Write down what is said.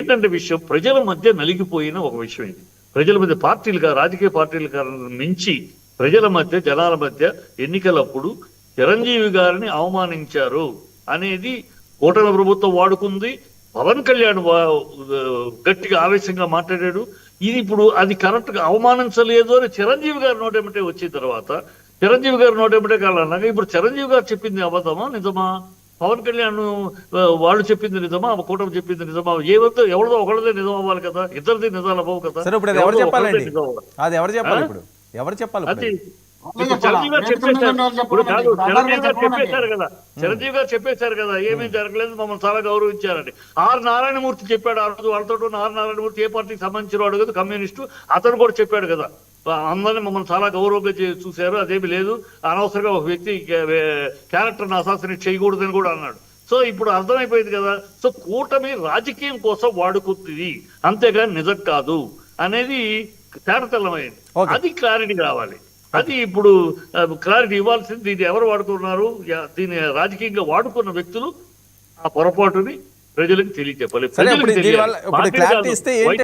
ఏంటంటే విషయం ప్రజల మధ్య నలిగిపోయిన ఒక విషయం ఇది. ప్రజల మధ్య పార్టీలుగా రాజకీయ పార్టీలుగా మించి ప్రజల మధ్య జనాల మధ్య ఎన్నికలప్పుడు చిరంజీవి గారిని అవమానించారు అనేది కూటమి ప్రభుత్వం వాడుకుంది. పవన్ కళ్యాణ్ గట్టిగా ఆవేశంగా మాట్లాడాడు. ఇది ఇప్పుడు అది కరెక్ట్ గా అవమానించలేదు అని చిరంజీవి గారి నోటేమిటే వచ్చిన తర్వాత చిరంజీవి గారి నోటేమిటే కాలన్నాక ఇప్పుడు చిరంజీవి గారు చెప్పింది అబద్ధమా నిజమా, పవన్ కళ్యాణ్ వాళ్ళు చెప్పింది నిజమా, కూటమి చెప్పింది నిజమా, ఎవరిదో ఒకళ్ళదే నిజం అవ్వాలి కదా, ఇద్దరిది నిజాలు అవ్వవు కదా. అది చిరంజీవి గారు చెప్పేశారు కదా ఏమేం జరగలేదు, మమ్మల్ని చాలా గౌరవించారని. ఆర్ నారాయణమూర్తి చెప్పాడు ఆ రోజు, వాళ్ళతో ఆర్ నారాయణమూర్తి ఏ పార్టీకి సంబంధించిన వాడు కదా, కమ్యూనిస్టు, అతను కూడా చెప్పాడు కదా అందరినీ మమ్మల్ని చాలా గౌరవంగా చూశారు, అదేమి లేదు, అనవసరంగా ఒక వ్యక్తి క్యారెక్టర్ని అసాసినేట్ చేయకూడదని కూడా అన్నాడు. సో ఇప్పుడు అర్థమైపోయింది కదా. సో కూటమి రాజకీయం కోసం వాడుకుంటుంది, అంతేగాని నిజం కాదు అనేది తేటతెల్లమైంది. అది క్లారిటీ కావాలి. అది ఇప్పుడు క్లారిటీ ఇవ్వాల్సింది. దీన్ని ఎవరు వాడుకున్నారు, దీన్ని రాజకీయంగా వాడుకున్న వ్యక్తులు ఆ పొరపాటుని ప్రజలకు తెలియజెప్పాలి.